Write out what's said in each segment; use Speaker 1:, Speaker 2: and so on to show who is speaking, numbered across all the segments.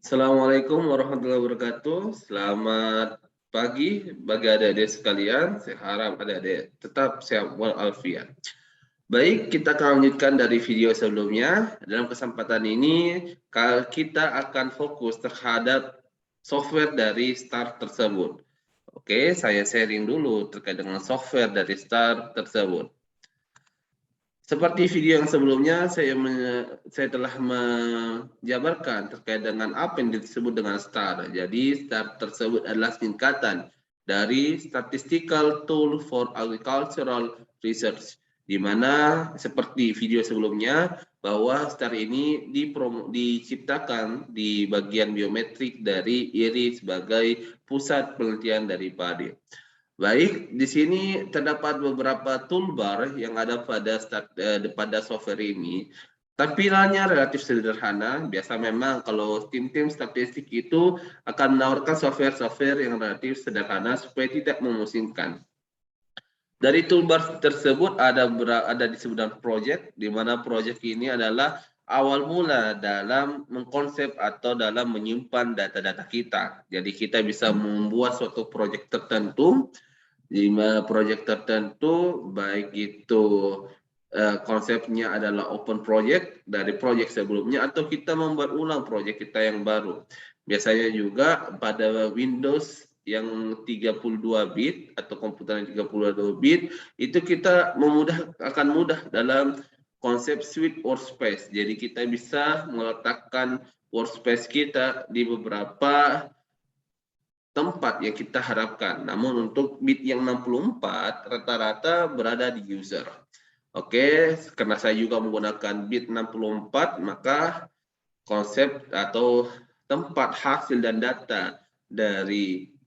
Speaker 1: Assalamualaikum warahmatullahi wabarakatuh. Selamat pagi bagi adik-adik sekalian. Saya harap adik-adik tetap sehat walafiat. Baik, kita akan lanjutkan dari video sebelumnya. Dalam kesempatan ini, kita akan fokus terhadap software dari Start tersebut. Oke, saya sharing dulu terkait dengan software dari Start tersebut. Seperti video yang sebelumnya, saya telah menjabarkan terkait dengan apa yang disebut dengan STAR. Jadi, STAR tersebut adalah singkatan dari Statistical Tool for Agricultural Research, di mana seperti video sebelumnya, bahwa STAR ini diciptakan di bagian biometrik dari IRI sebagai pusat penelitian dari padi. Baik, di sini terdapat beberapa toolbar yang ada pada software ini. Tampilannya relatif sederhana. Biasa memang kalau tim-tim statistik itu akan menawarkan software-software yang relatif sederhana supaya tidak memusingkan. Dari toolbar tersebut ada disebut dengan project, di mana project ini adalah awal mula dalam mengkonsep atau dalam menyimpan data-data kita. Jadi kita bisa membuat suatu project tertentu, 5 proyek tertentu, baik itu konsepnya adalah open project dari proyek sebelumnya atau kita membuat ulang proyek kita yang baru. Biasanya juga pada Windows yang 32 bit atau komputer yang 32 bit itu kita akan mudah dalam konsep suite workspace. Jadi kita bisa meletakkan workspace kita di beberapa tempat yang kita harapkan. Namun untuk bit yang 64 rata-rata berada di user. Oke, karena saya juga menggunakan bit 64, maka konsep atau tempat hasil dan data dari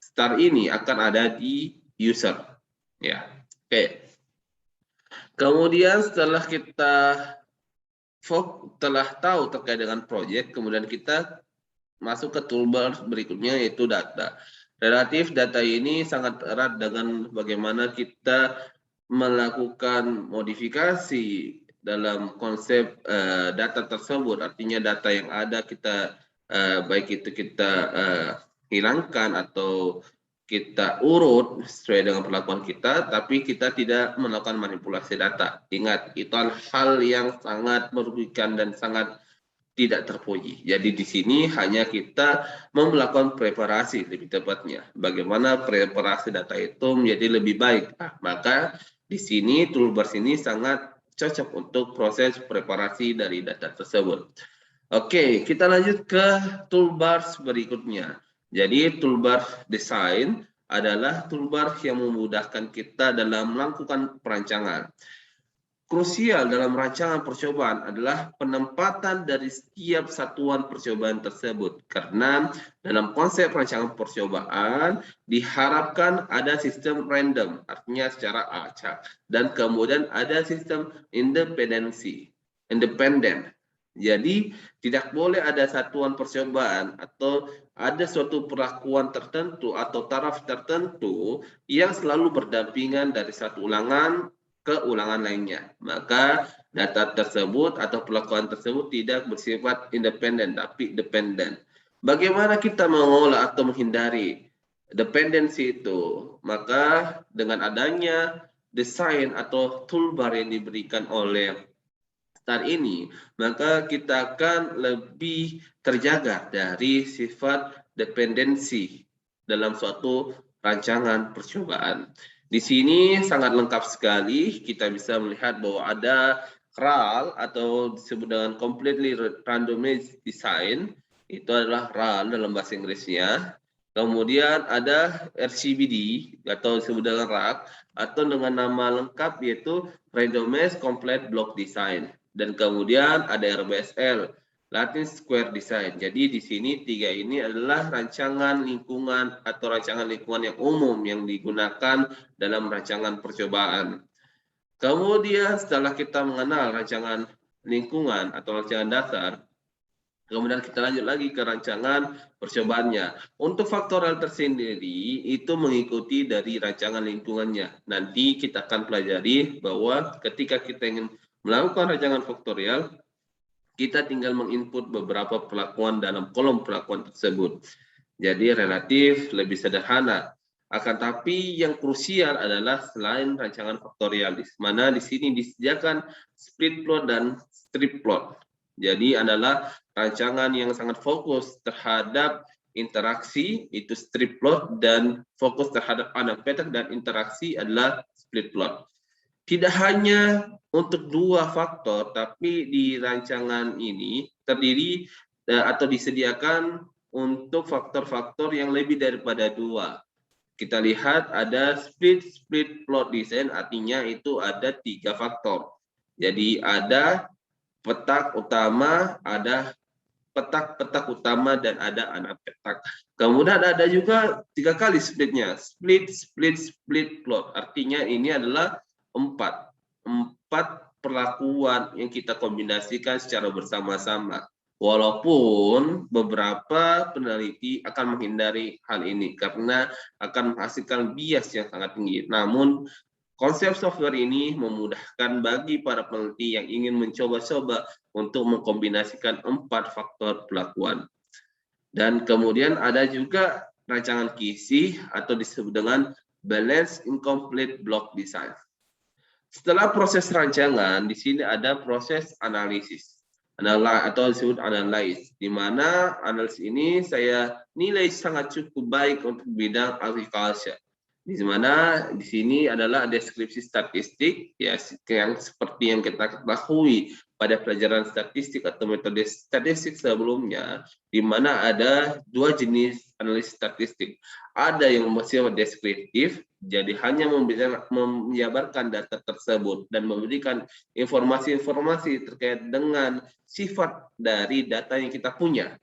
Speaker 1: STAR ini akan ada di user. Ya, oke. Kemudian setelah kita telah tahu terkait dengan proyek, kemudian kita masuk ke toolbar berikutnya yaitu data. Relatif data ini sangat erat dengan bagaimana kita melakukan modifikasi dalam konsep data tersebut. Artinya data yang ada kita baik itu kita hilangkan atau kita urut sesuai dengan perlakuan kita, tapi kita tidak melakukan manipulasi data. Ingat, itu hal yang sangat merugikan dan sangat tidak terpuji. Jadi di sini hanya kita melakukan preparasi lebih tepatnya. Bagaimana preparasi data itu menjadi lebih baik. Nah, maka di sini toolbar ini sangat cocok untuk proses preparasi dari data tersebut. Oke, kita lanjut ke toolbar berikutnya. Jadi toolbar design adalah toolbar yang memudahkan kita dalam melakukan perancangan. Krusial dalam rancangan percobaan adalah penempatan dari setiap satuan percobaan tersebut. Karena dalam konsep rancangan percobaan diharapkan ada sistem random, artinya secara acak. Dan kemudian ada sistem independen. Jadi tidak boleh ada satuan percobaan atau ada suatu perlakuan tertentu atau taraf tertentu yang selalu berdampingan dari satu ulangan ke ulangan lainnya. Maka data tersebut atau perlakuan tersebut tidak bersifat independen tapi dependen. Bagaimana kita mengolah atau menghindari dependensi itu? Maka dengan adanya desain atau toolbar yang diberikan oleh STAR ini, maka kita akan lebih terjaga dari sifat dependensi dalam suatu rancangan percobaan. Di sini sangat lengkap sekali, kita bisa melihat bahwa ada RAL atau disebut dengan Completely Randomized Design, itu adalah RAL dalam bahasa Inggrisnya. Kemudian ada RCBD atau disebut dengan RAC atau dengan nama lengkap yaitu Randomized Complete Block Design. Dan kemudian ada RBSL, Latin Square Design. Jadi di sini tiga ini adalah rancangan lingkungan atau rancangan lingkungan yang umum yang digunakan dalam rancangan percobaan. Kemudian setelah kita mengenal rancangan lingkungan atau rancangan dasar, kemudian kita lanjut lagi ke rancangan percobaannya. Untuk faktorial tersendiri itu mengikuti dari rancangan lingkungannya. Nanti kita akan pelajari bahwa ketika kita ingin melakukan rancangan faktorial, kita tinggal menginput beberapa perlakuan dalam kolom perlakuan tersebut. Jadi relatif lebih sederhana. Akan tapi yang krusial adalah selain rancangan faktorialis, mana di sini disediakan split plot dan strip plot. Jadi adalah rancangan yang sangat fokus terhadap interaksi, itu strip plot, dan fokus terhadap anak petak dan interaksi adalah split plot. Tidak hanya untuk dua faktor, tapi di rancangan ini terdiri atau disediakan untuk faktor-faktor yang lebih daripada dua. Kita lihat ada split plot design, artinya itu ada 3 faktor. Jadi ada petak utama, ada petak utama, dan ada anak petak. Kemudian ada juga 3 kali splitnya, split plot. Artinya ini adalah 4 perlakuan yang kita kombinasikan secara bersama-sama. Walaupun beberapa peneliti akan menghindari hal ini karena akan menghasilkan bias yang sangat tinggi. Namun, konsep software ini memudahkan bagi para peneliti yang ingin mencoba-coba untuk mengkombinasikan 4 faktor perlakuan. Dan kemudian ada juga rancangan KISI atau disebut dengan Balanced Incomplete Block Design. Setelah proses rancangan, di sini ada proses analisis. Atau disebut analyze, di mana analisis ini saya nilai sangat cukup baik untuk bidang agriculture. Di mana di sini adalah deskripsi statistik, ya, yang seperti yang kita ketahui pada pelajaran statistik atau metode statistik sebelumnya, di mana ada 2 jenis analisis statistik. Ada yang bersifat deskriptif, jadi hanya menjabarkan data tersebut dan memberikan informasi-informasi terkait dengan sifat dari data yang kita punya,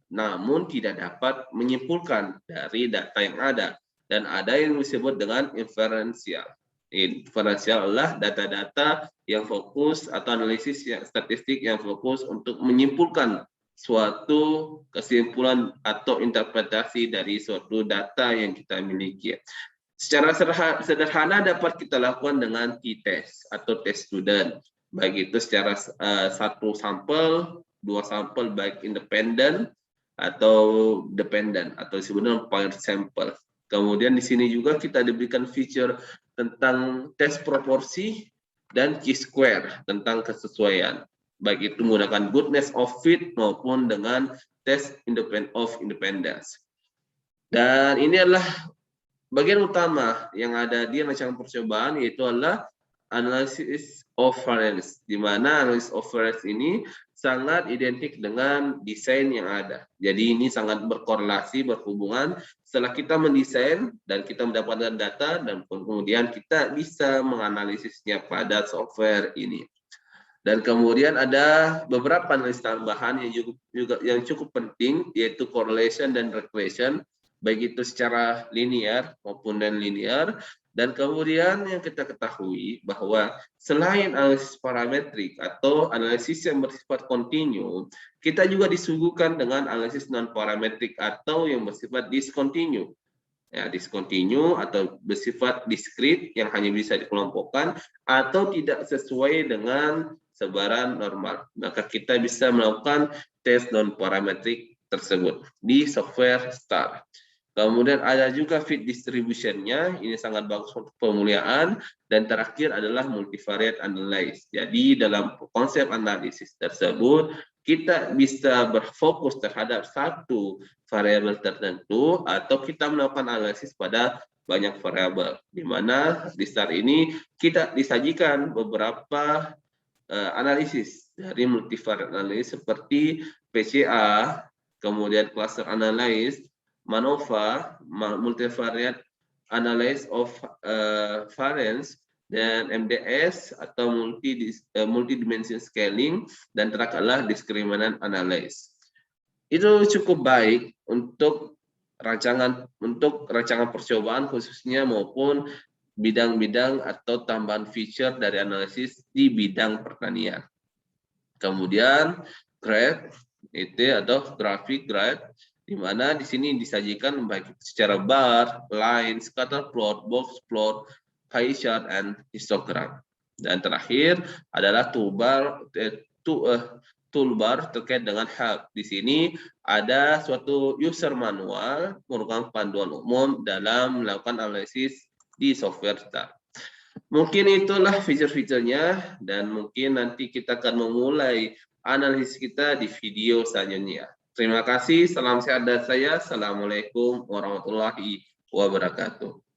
Speaker 1: namun tidak dapat menyimpulkan dari data yang ada. Dan ada yang disebut dengan inferensial. Inferensial adalah data-data yang fokus atau analisis statistik yang fokus untuk menyimpulkan suatu kesimpulan atau interpretasi dari suatu data yang kita miliki. Secara sederhana dapat kita lakukan dengan t-test atau test student. Baik itu secara 1 sampel, 2 sampel, baik independen atau dependent atau sebenarnya paired sample. Kemudian di sini juga kita diberikan feature tentang tes proporsi dan chi-square tentang kesesuaian. Baik itu menggunakan goodness of fit maupun dengan tes of independence. Dan ini adalah bagian utama yang ada di rancangan percobaan, yaitu adalah analysis of variance, di mana analysis of variance ini sangat identik dengan desain yang ada. Jadi ini sangat berkorelasi, berhubungan setelah kita mendesain dan kita mendapatkan data dan kemudian kita bisa menganalisisnya pada software ini. Dan kemudian ada beberapa analisis tambahan yang cukup penting, yaitu correlation dan regression, baik itu secara linear maupun non-linear. Dan kemudian yang kita ketahui bahwa selain analisis parametrik atau analisis yang bersifat kontinu, kita juga disuguhkan dengan analisis non-parametrik atau yang bersifat discontinue. Ya, discontinue atau bersifat diskrit yang hanya bisa dikelompokkan atau tidak sesuai dengan sebaran normal. Maka kita bisa melakukan tes non-parametrik tersebut di software STAR. Kemudian ada juga fit distribution-nya, ini sangat bagus untuk pemuliaan. Dan terakhir adalah multivariate analysis. Jadi dalam konsep analisis tersebut, kita bisa berfokus terhadap satu variabel tertentu atau kita melakukan analisis pada banyak variabel. Di mana di STAR ini kita disajikan beberapa analisis dari multivariate analysis seperti PCA, kemudian cluster analysis, MANOVA, multivariate analysis of variance, dan MDS atau multi-dimension scaling, dan terakhir adalah discriminant analysis. Itu cukup baik untuk rancangan percobaan khususnya maupun bidang-bidang atau tambahan feature dari analisis di bidang pertanian. Kemudian graph itu atau grafik graph, di mana di sini disajikan baik secara bar, line, scatter plot, box plot, pie chart, and histogram. Dan terakhir adalah toolbar terkait dengan help. Di sini ada suatu user manual merupakan panduan umum dalam melakukan analisis di software kita. Mungkin itulah fitur-fiturnya dan mungkin nanti kita akan memulai analisis kita di video selanjutnya. Terima kasih, salam sehat dari saya. Assalamualaikum warahmatullahi wabarakatuh.